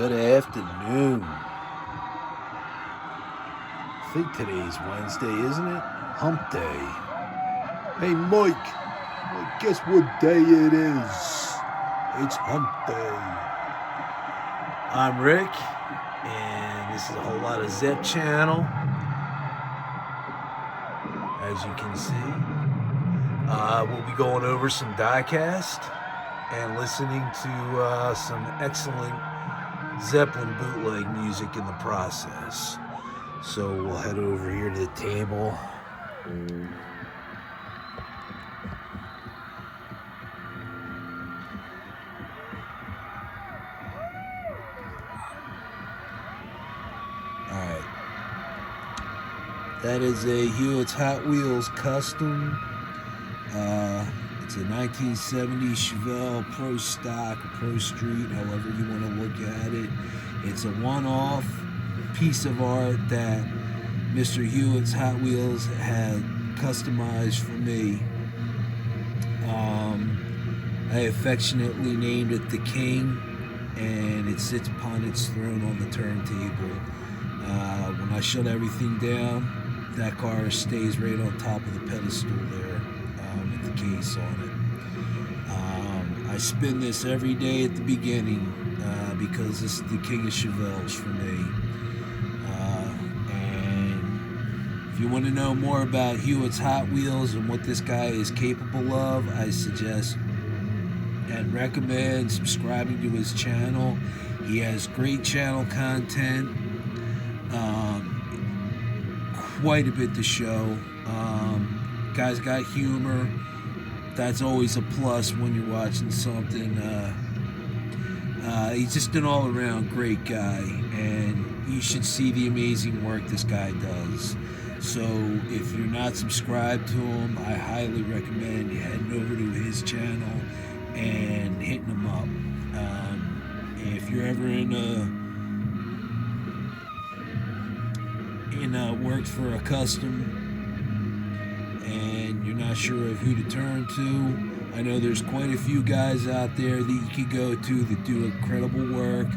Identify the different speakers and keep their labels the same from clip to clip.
Speaker 1: Good afternoon. I think today's Wednesday, isn't it? Hump day. Hey, Mike, guess what day it is? It's Hump day. I'm Rick, and this is a whole lot of Zep channel. As you can see, we'll be going over some diecast and listening to some excellent Zeppelin bootleg music in the process. So we'll head over here to the table. Alright. That is a hewittzhotwheels custom. It's a 1970 Chevelle Pro Stock, Pro Street, however you want to look at it. It's a one-off piece of art that Mr. hewittzhotwheels had customized for me. I affectionately named it the King, and it sits upon its throne on the turntable. When I shut everything down, that car stays right on top of the pedestal there with the case on it. I spin this every day at the beginning because this is the king of Chevelles for me. And if you want to know more about hewittzhotwheels and what this guy is capable of, I suggest and recommend subscribing to his channel. He has great channel content. Quite a bit to show. Guy's got humor. That's always a plus when you're watching something. He's just an all-around great guy, and you should see the amazing work this guy does. So if you're not subscribed to him, I highly recommend you heading over to his channel and hitting him up. If you're ever worked for a custom and you're not sure of who to turn to, I know there's quite a few guys out there that you could go to that do incredible work,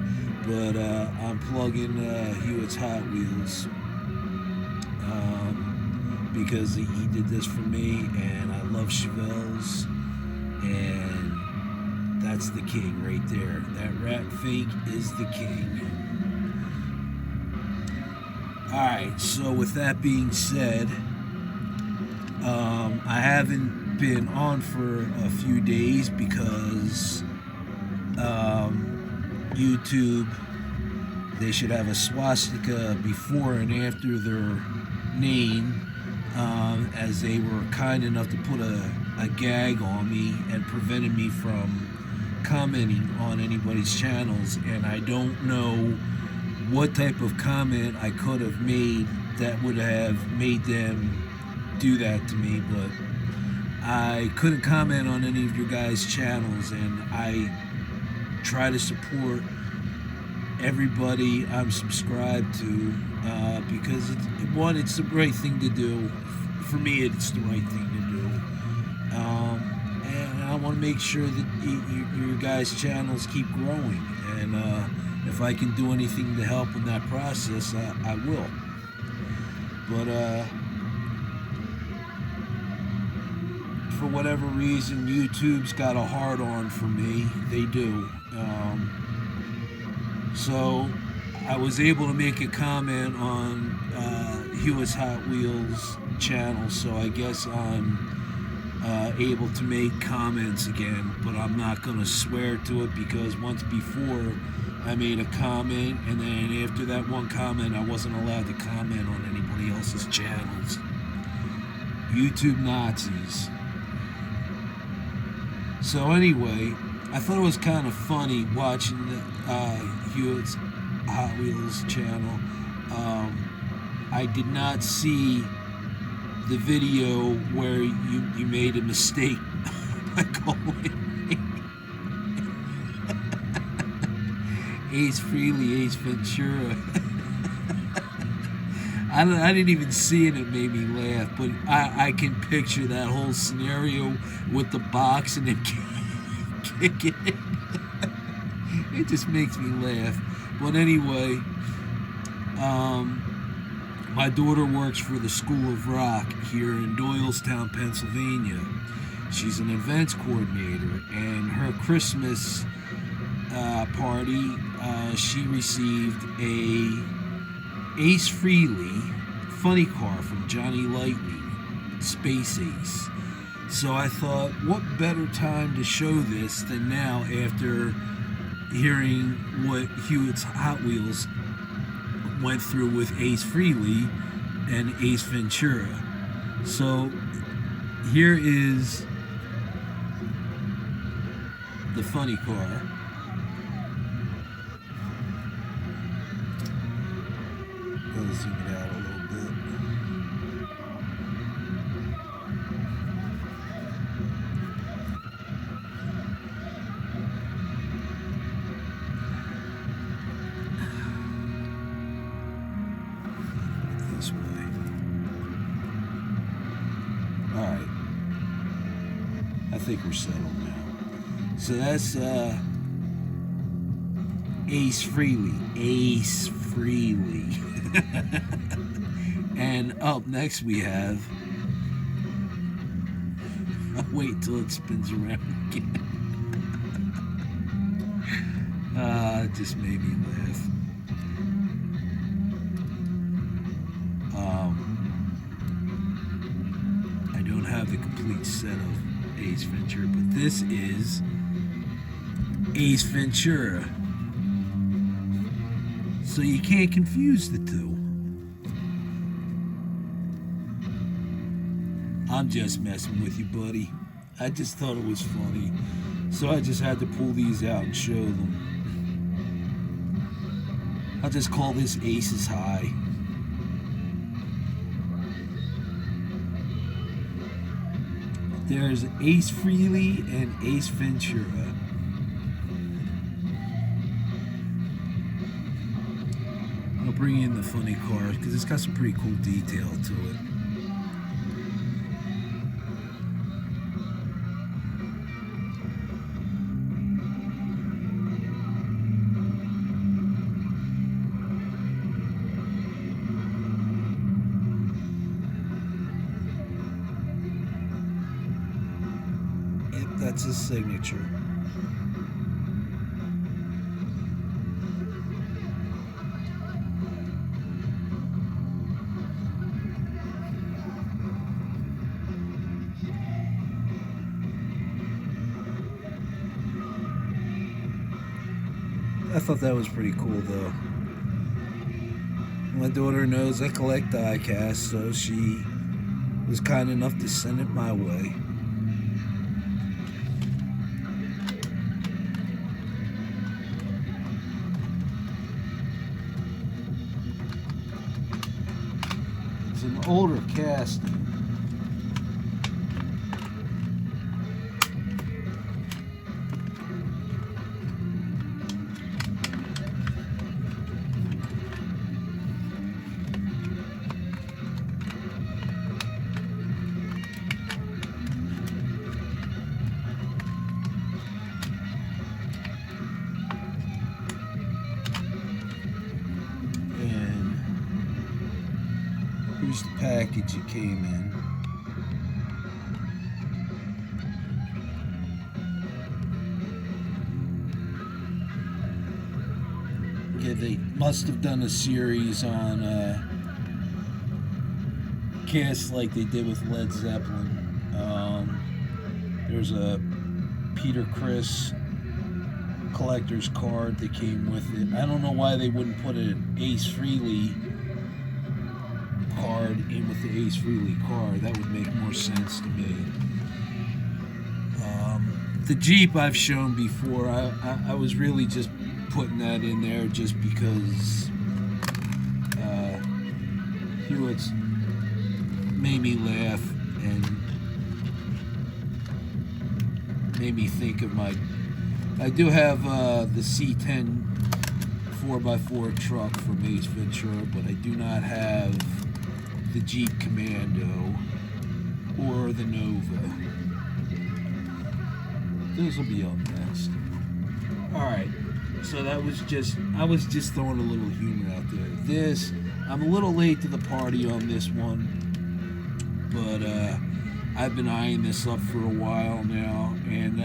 Speaker 1: but I'm plugging hewittzhotwheels because he did this for me, and I love Chevelles, and that's the king right there. That rat fake is the king. Alright, so with that being said, I haven't been on for a few days because YouTube, they should have a swastika before and after their name, as they were kind enough to put a gag on me and prevented me from commenting on anybody's channels, and I don't know what type of comment I could have made that would have made them do that to me, but I couldn't comment on any of your guys' channels, and I try to support everybody I'm subscribed to because it's the right thing to do. For me, it's the right thing to do, and I want to make sure that your guys' channels keep growing, and if I can do anything to help in that process, I will. But for whatever reason, YouTube's got a hard-on for me. They do. So I was able to make a comment on hewittzhotwheels channel, so I guess I'm able to make comments again, but I'm not going to swear to it because once before I made a comment, and then after that one comment, I wasn't allowed to comment on anybody else's channels. YouTube Nazis. So anyway, I thought it was kind of funny watching the hewittzhotwheels channel. I did not see the video where you made a mistake by calling Ace Frehley, Ace Ventura. I didn't even see it. It made me laugh, but I can picture that whole scenario with the box and then kicking it. It just makes me laugh. But anyway, my daughter works for the School of Rock here in Doylestown, Pennsylvania. She's an events coordinator, and her Christmas party, she received a Ace Frehley funny car from Johnny Lightning, Space Ace. So I thought, what better time to show this than now after hearing what Hewitt's Hot Wheels went through with Ace Frehley and Ace Ventura. So here is the funny car. I'll zoom it out a little bit. This way. All right. I think we're settled now. So that's Ace Frehley. Ace Frehley. And up next we have, I'll wait till it spins around again. It just made me laugh. I don't have the complete set of Ace Ventura, but this is Ace Ventura. So you can't confuse the two. I'm just messing with you, buddy. I just thought it was funny. So I just had to pull these out and show them. I'll just call this Aces High. There's Ace Frehley and Ace Ventura. I'll bring in the funny car because it's got some pretty cool detail to it. Yep, that's his signature. I thought that was pretty cool, though. My daughter knows I collect die-cast, so she was kind enough to send it my way. It's an older casting. Here's the package it came in. Yeah, they must have done a series on casts like they did with Led Zeppelin. There's a Peter Criss collector's card that came with it. I don't know why they wouldn't put an Ace Frehley card in with the Ace Frehley card. That would make more sense to me. The Jeep I've shown before. I was really just putting that in there just because Hewitt's made me laugh and made me think of my... I do have the C10 4x4 truck from Ace Ventura, but I do not have the Jeep Commando or the Nova. Those will be up next. Alright, So that was just, I was just throwing a little humor out there. This, I'm a little late to the party on this one, but I've been eyeing this up for a while now, and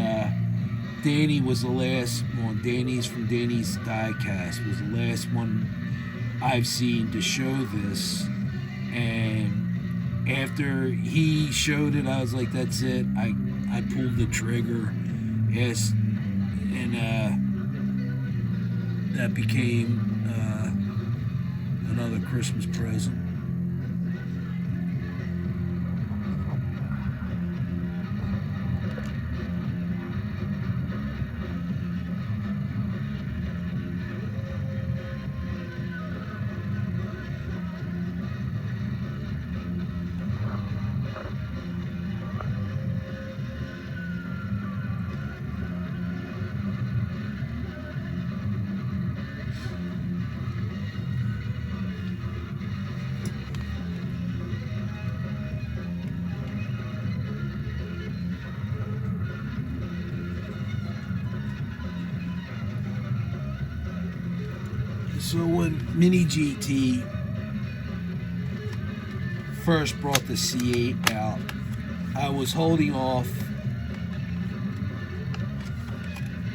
Speaker 1: Danny was the last one. Danny's from Danny's Diecast was the last one I've seen to show this, and after he showed it, I was like, that's it. I pulled the trigger. Yes, and that became another Christmas present. So when Mini GT first brought the C8 out, I was holding off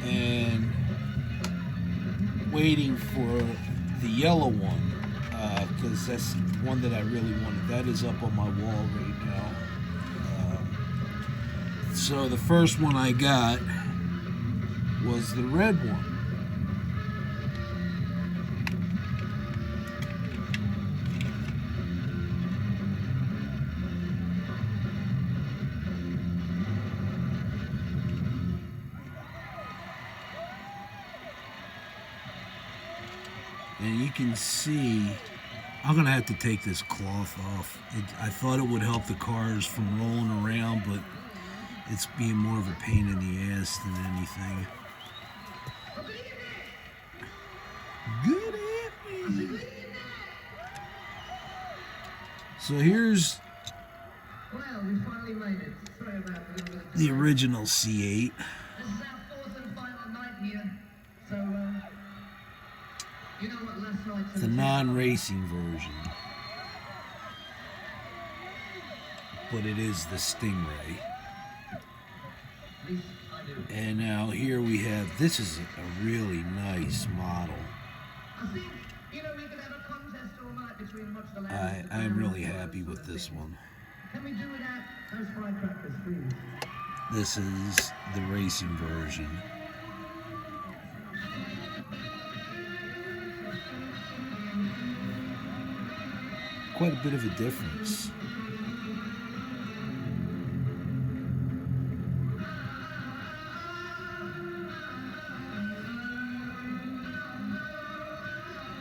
Speaker 1: and waiting for the yellow one, because that's one that I really wanted. That is up on my wall right now. So the first one I got was the red one. And you can see, I'm going to have to take this cloth off. I thought it would help the cars from rolling around, but it's being more of a pain in the ass than anything. Good evening. So here's the original C8.
Speaker 2: This is our fourth and final night here, so you know what last night's
Speaker 1: The non-racing version, but it is the Stingray. And now here we have, this is a really nice model. I'm really happy with this one.
Speaker 2: Can we do without those firecrackers, please?
Speaker 1: This is the racing version. Quite a bit of a difference.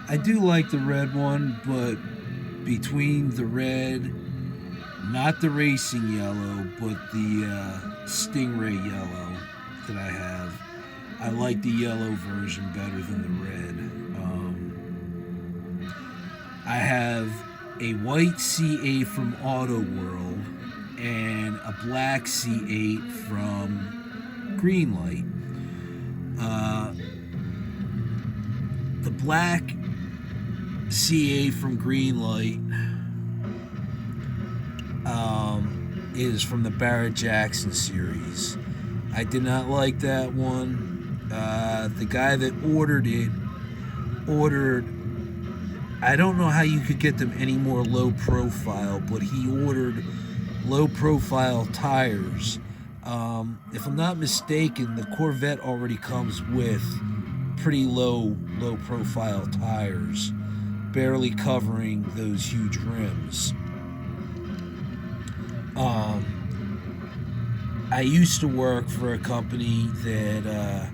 Speaker 1: I do like the red one, but between the red, not the racing yellow, but the Stingray yellow that I have, I like the yellow version better than the red. I have a white C8 from Auto World and a black C8 from Greenlight. The black C8 from Greenlight is from the Barrett Jackson series. I did not like that one. The guy that ordered it I don't know how you could get them any more low profile, but he ordered low profile tires. If I'm not mistaken, the Corvette already comes with pretty low profile tires, barely covering those huge rims. I used to work for a company that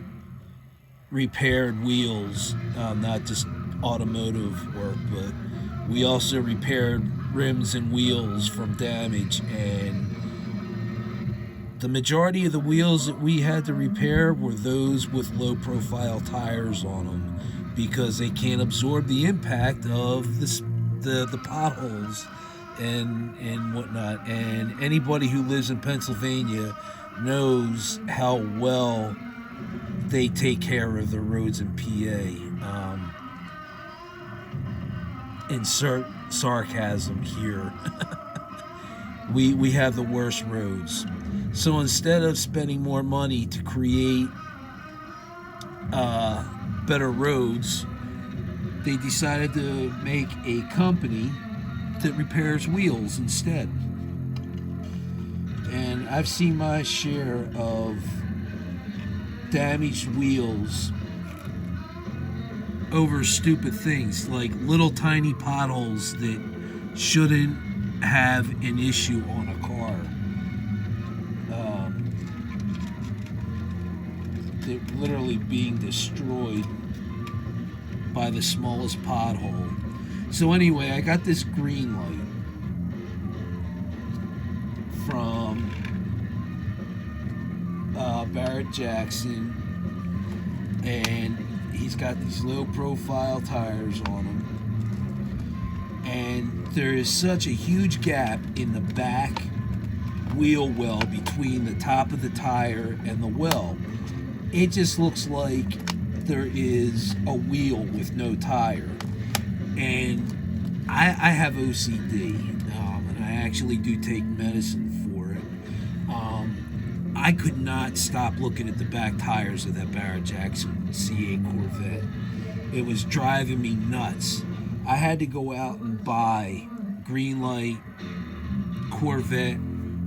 Speaker 1: repaired wheels, not just automotive work, but we also repaired rims and wheels from damage, and the majority of the wheels that we had to repair were those with low profile tires on them, because they can't absorb the impact of the potholes and whatnot. And anybody who lives in Pennsylvania knows how well they take care of the roads in PA. Insert sarcasm here. we have the worst roads. So instead of spending more money to create better roads, they decided to make a company that repairs wheels instead. And I've seen my share of damaged wheels over stupid things, like little tiny potholes that shouldn't have an issue on a car. They're literally being destroyed by the smallest pothole. So anyway, I got this green light from Barrett Jackson, and he's got these low profile tires on him, and there is such a huge gap in the back wheel well between the top of the tire and the well. It just looks like there is a wheel with no tire. And I have OCD, and I actually do take medicine for it. I could not stop looking at the back tires of that Barrett Jackson C8 Corvette. It was driving me nuts. I had to go out and buy Greenlight Corvette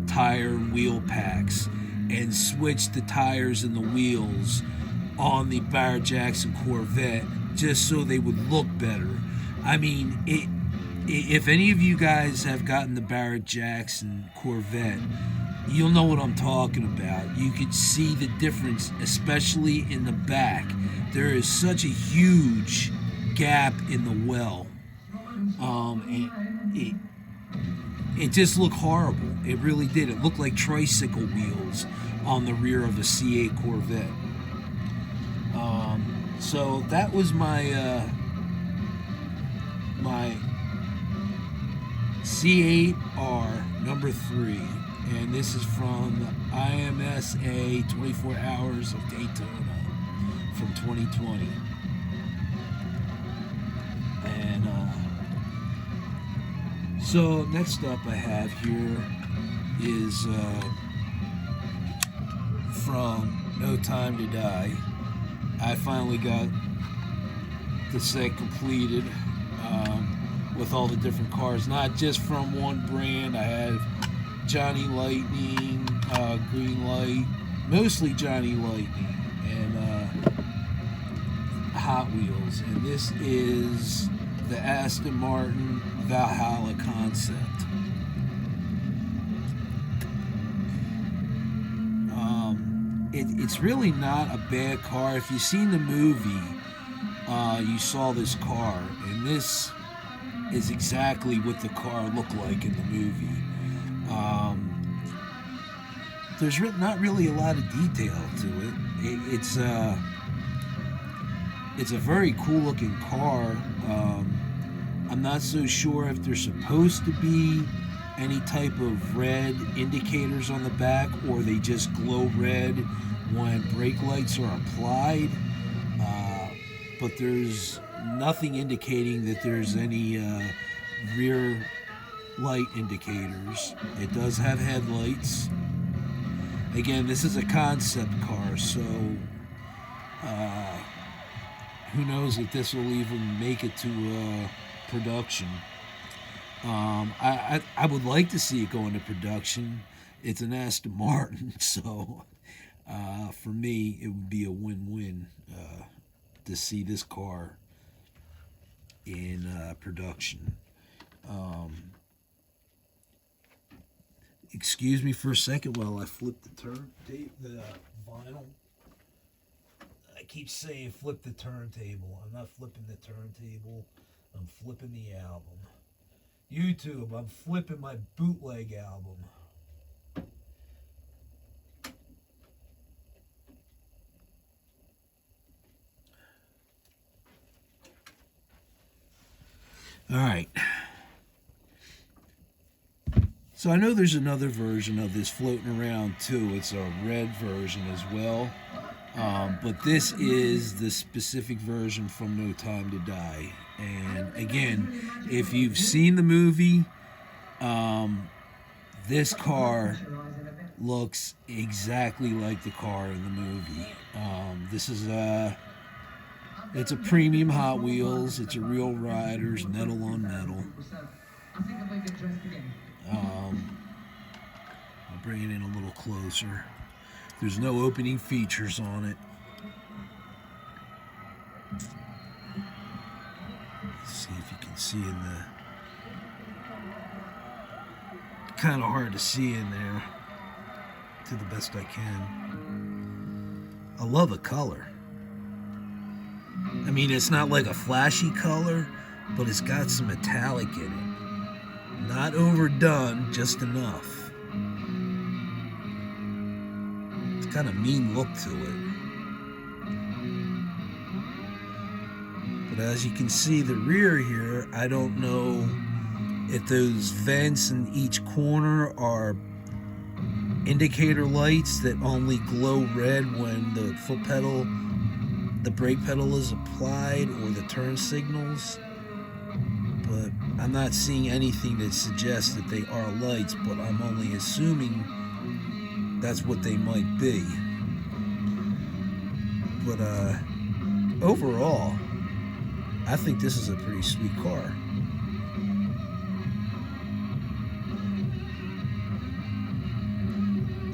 Speaker 1: tire and wheel packs and switch the tires and the wheels on the Barrett Jackson Corvette just so they would look better. I mean, if any of you guys have gotten the Barrett Jackson Corvette, you'll know what I'm talking about. You could see the difference, especially in the back. There is such a huge gap in the well. It just looked horrible. It really did. It looked like tricycle wheels on the rear of a C8 Corvette. So that was my my C8R number 3, and this is from the IMSA 24 Hours of Daytona from 2020. And so next up I have here is from No Time to Die. I finally got the set completed with all the different cars, not just from one brand. I have Johnny Lightning, Green Light, mostly Johnny Lightning, and Hot Wheels. And this is the Aston Martin Valhalla concept. It's really not a bad car. If you've seen the movie, you saw this car, and this is exactly what the car looked like in the movie. There's not really a lot of detail to it. It's a very cool looking car. I'm not so sure if there's supposed to be any type of red indicators on the back, or they just glow red when brake lights are applied. But there's nothing indicating that there's any rear light indicators. It does have headlights. Again, this is a concept car, so who knows if this will even make it to production. I would like to see it go into production. It's an Aston Martin, so for me it would be a win-win to see this car in production. Excuse me for a second while I flip the the vinyl. I keep saying flip the turntable. I'm not flipping the turntable. I'm flipping the album. YouTube, I'm flipping my bootleg album. All right. So I know there's another version of this floating around too. It's a red version as well. But this is the specific version from No Time to Die. And again, if you've seen the movie, this car looks exactly like the car in the movie. This is it's a premium Hot Wheels. It's a real Riders, metal on metal. I'll bring it in a little closer. There's no opening features on it. Let's see if you can see in the... Kind of hard to see in there. To the best I can. I love the color. I mean, it's not like a flashy color, but it's got some metallic in it. Not overdone, just enough. It's got a mean look to it. But as you can see, the rear here, I don't know if those vents in each corner are indicator lights that only glow red when the foot pedal, the brake pedal is applied, or the turn signals. But I'm not seeing anything that suggests that they are lights, but I'm only assuming that's what they might be. But overall, I think this is a pretty sweet car.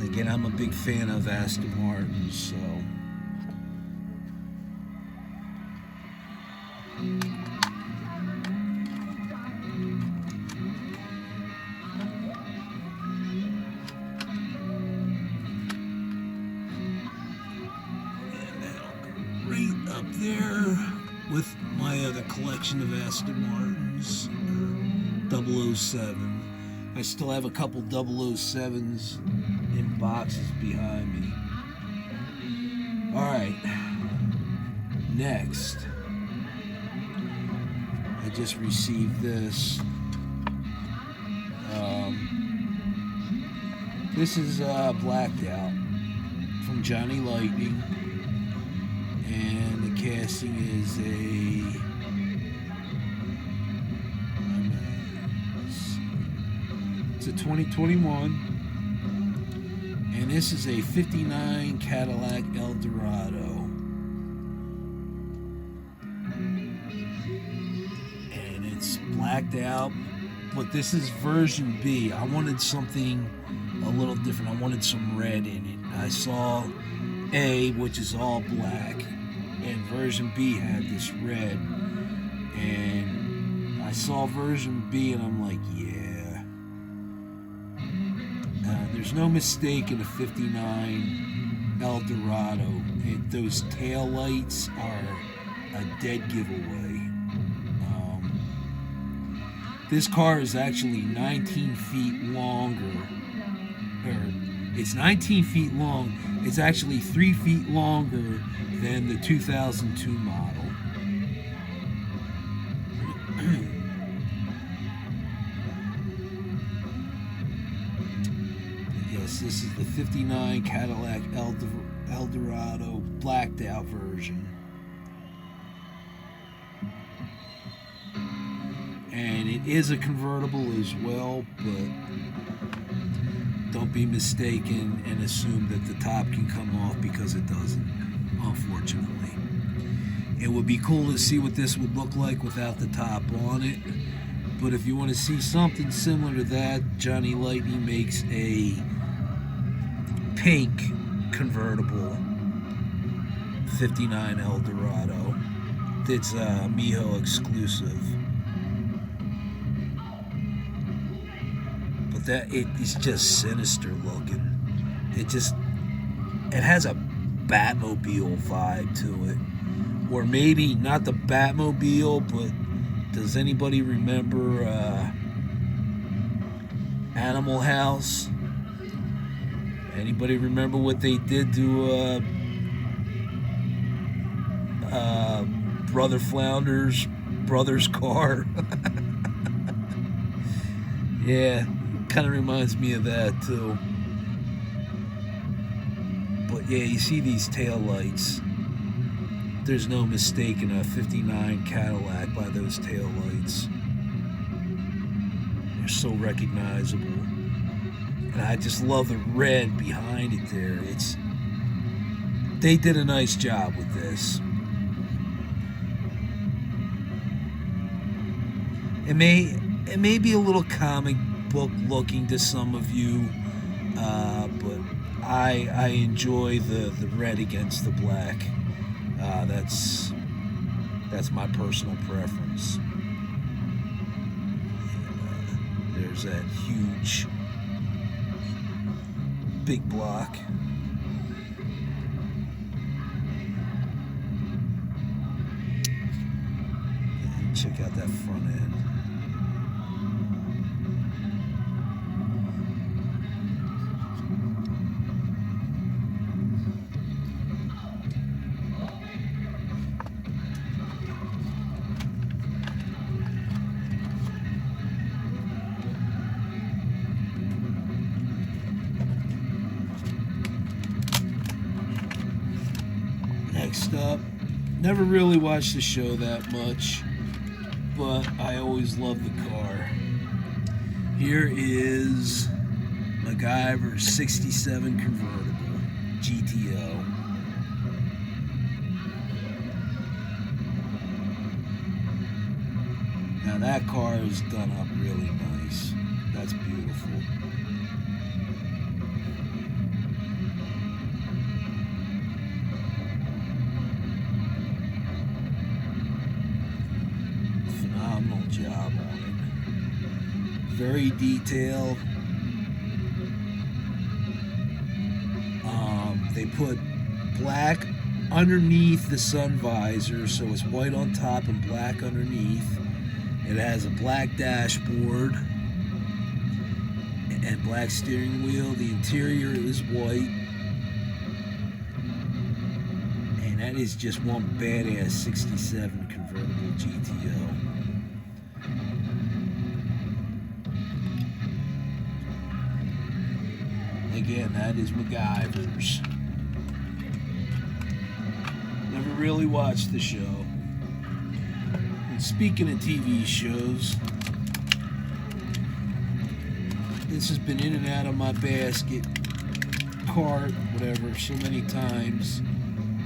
Speaker 1: Again, I'm a big fan of Aston Martin, so... right up there with my other collection of Aston Martins, 007. I still have a couple 007s in boxes behind me. Alright, next, I just received this. This is blacked out from Johnny Lightning. And the casting is it's a 2021, and this is a 59 Cadillac El Dorado, and it's blacked out, but this is version B. I wanted something a little different. I wanted some red in it. I saw A, which is all black, and version B had this red, and I saw version B and I'm like, yeah. There's no mistake in a 59 El Dorado. Those tail lights are a dead giveaway. This car is actually 19 feet longer. It's 19 feet long. It's actually 3 feet longer than the 2002 model. Yes, this is the 59 Cadillac El Dorado blacked out version. And it is a convertible as well, but don't be mistaken and assume that the top can come off, because it doesn't, unfortunately. It would be cool to see what this would look like without the top on it. But if you want to see something similar to that, Johnny Lightning makes a pink convertible 59 El Dorado. It's a Miho exclusive. But that it is just sinister looking. It has a Batmobile vibe to it. Or maybe not the Batmobile, but does anybody remember Animal House? Anybody remember what they did to Brother Flounder's brother's car? Yeah, kind of reminds me of that too. But yeah, you see these tail lights. There's no mistaking a 59 Cadillac by those tail lights. They're so recognizable. And I just love the red behind it there. They did a nice job with this. It may be a little comic book looking to some of you, but I enjoy the red against the black. That's my personal preference. There's that huge big block. And check out that front end. Next up, never really watched the show that much, but I always loved the car. Here is Macgyver 67 Convertible GTO. Now that car is done up really nice. That's beautiful. Phenomenal job on it. Very detailed. They put black underneath the sun visor, so it's white on top and black underneath. It has a black dashboard and black steering wheel. The interior is white. And that is just one badass 67 convertible GTO. Again, that is Macgyver's. Never really watched the show. And speaking of TV shows, this has been in and out of my basket, cart, whatever, so many times.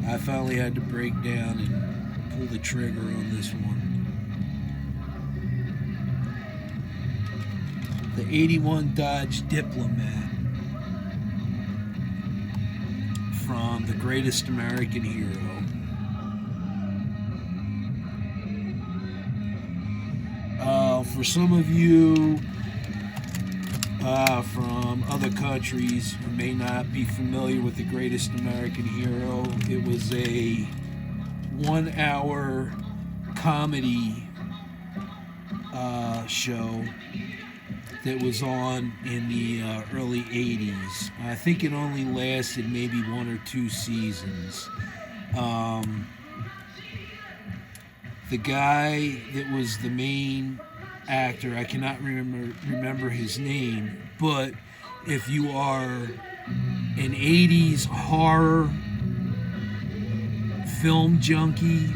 Speaker 1: I finally had to break down and pull the trigger on this one. The 81 Dodge Diplomat from The Greatest American Hero. For some of you from other countries who may not be familiar with The Greatest American Hero, it was a 1-hour comedy show that was on in the early 80s. I think it only lasted maybe 1 or 2 seasons. The guy that was the main actor, I cannot remember his name, but if you are an 80s horror film junkie,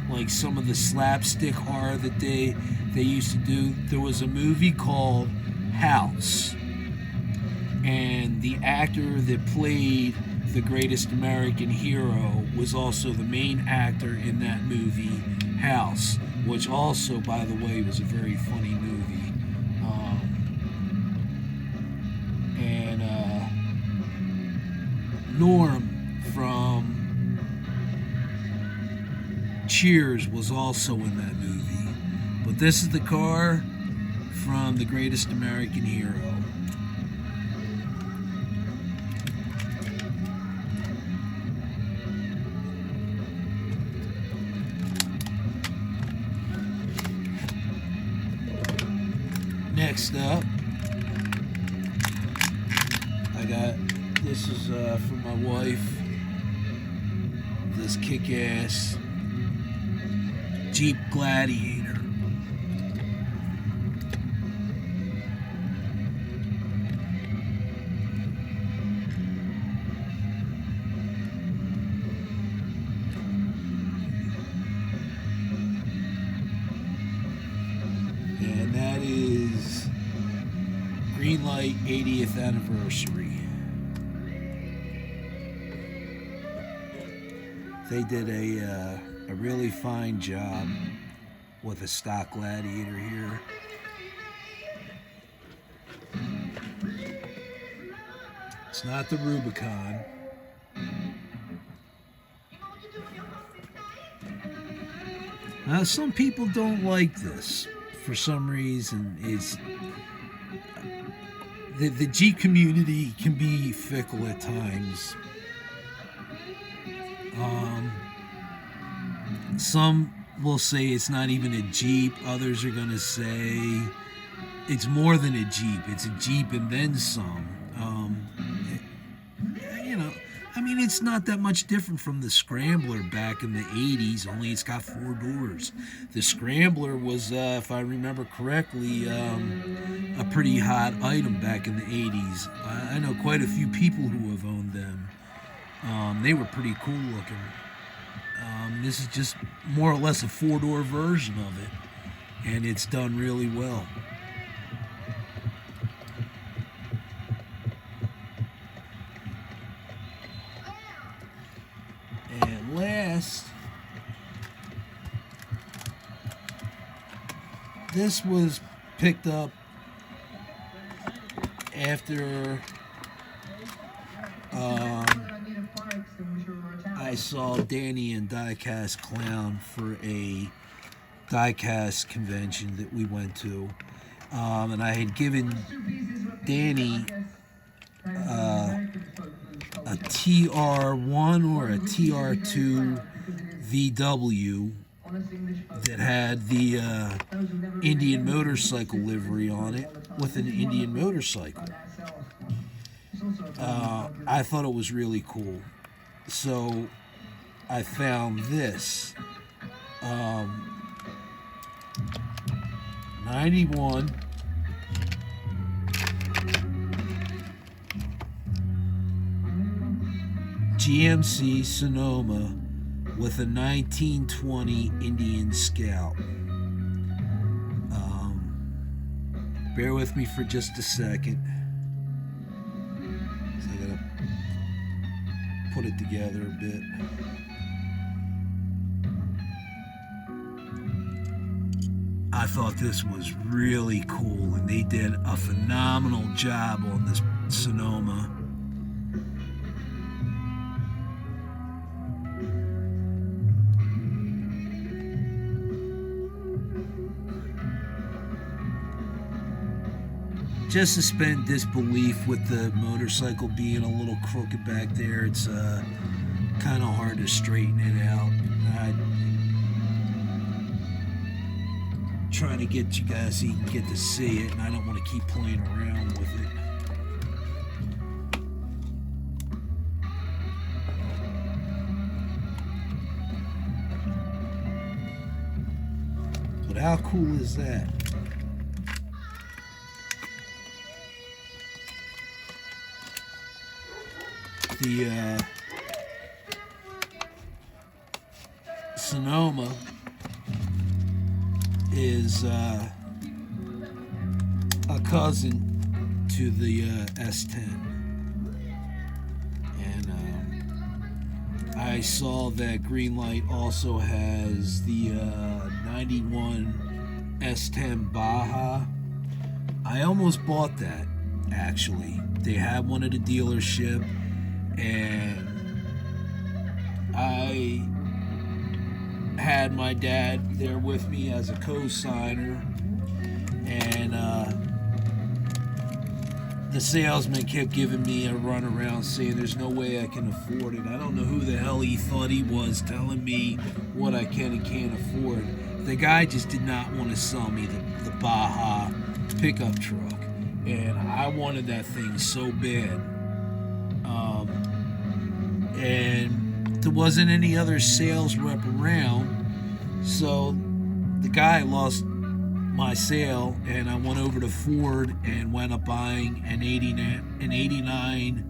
Speaker 1: like some of the slapstick horror that they used to do, there was a movie called House, and the actor that played the Greatest American Hero was also the main actor in that movie, House, which also, by the way, was a very funny movie. And Norm from Cheers was also in that movie. But this is the car from The Greatest American Hero. Next up, this is for my wife, this kick-ass Jeep Gladiator. Greenlight 80th anniversary. They did a really fine job with a stock Gladiator here. It's not the Rubicon. Now, some people don't like this for some reason. It's the Jeep community can be fickle at times. Some will say it's not even a Jeep. Others are going to say it's more than a Jeep. It's a Jeep and then some. You know, I mean, it's not that much different from the Scrambler back in the 80s, only it's got 4 doors. The Scrambler was, if I remember correctly, a pretty hot item back in the 80s. I know quite a few people who have owned them. They were pretty cool looking. This is just more or less a 4-door version of it, and it's done really well. And last, this was picked up after I saw Danny and Diecast Clown for a diecast convention that we went to, and I had given Danny a TR1 or a TR2 VW that had the Indian motorcycle livery on it with an Indian motorcycle. I thought it was really cool. So I found this 91 GMC Sonoma with a 1920 Indian Scout. Bear with me for just a second. So I gotta put it together a bit. I thought this was really cool, and they did a phenomenal job on this Sonoma. Just suspend disbelief with the motorcycle being a little crooked back there. It's kind of hard to straighten it out. I'm trying to get you guys so you can get to see it, and I don't want to keep playing around with it. But how cool is that? The Sonoma is a cousin to the S10, and I saw that Greenlight also has the 91 S10 Baja. I almost bought that, actually. They had one at a dealership, and I had my dad there with me as a co-signer, and the salesman kept giving me a run around saying there's no way I can afford it. I don't know who the hell he thought he was telling me what I can and can't afford. The guy just did not want to sell me the Baja pickup truck, and I wanted that thing so bad. And there wasn't any other sales rep around, so the guy lost my sale, and I went over to Ford and wound up buying an 89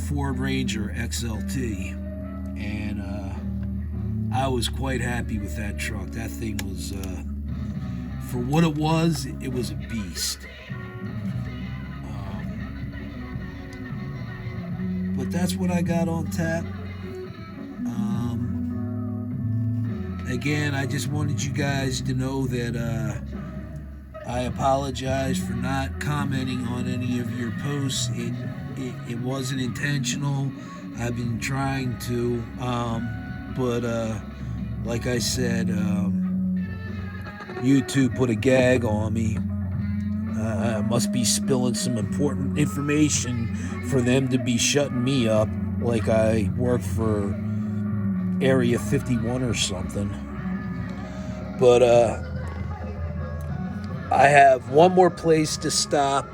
Speaker 1: Ford Ranger XLT, and I was quite happy with that truck. That thing was, for what it was a beast. But that's what I got on tap. Again, I just wanted you guys to know that I apologize for not commenting on any of your posts. It wasn't intentional. I've been trying to, but like I said, YouTube put a gag on me. I must be spilling some important information for them to be shutting me up, like I work for Area 51 or something. But I have one more place to stop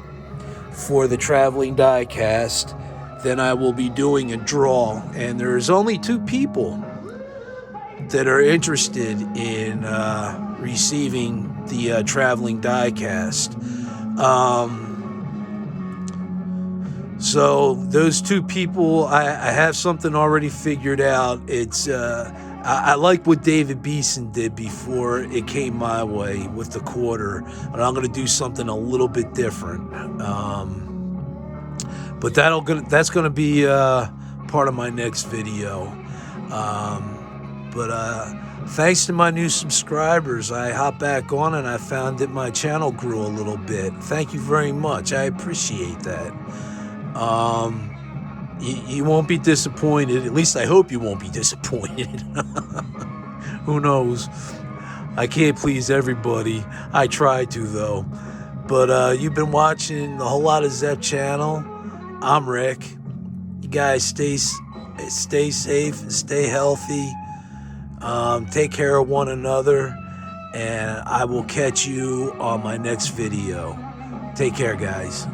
Speaker 1: for the traveling diecast. Then I will be doing a draw, and there's only 2 people that are interested in receiving the traveling diecast. So those 2 people, I have something already figured out. It's I like what David Beeson did before it came my way with the quarter, and I'm going to do something a little bit different. But that's going to be part of my next video. But thanks to my new subscribers, I hopped back on and I found that my channel grew a little bit. Thank you very much. I appreciate that. You won't be disappointed. At least I hope you won't be disappointed. Who knows? I can't please everybody. I try to, though. But you've been watching the Whole Lot of Zepp channel. I'm Rick. You guys stay safe, stay healthy. Take care of one another, and I will catch you on my next video. Take care, guys.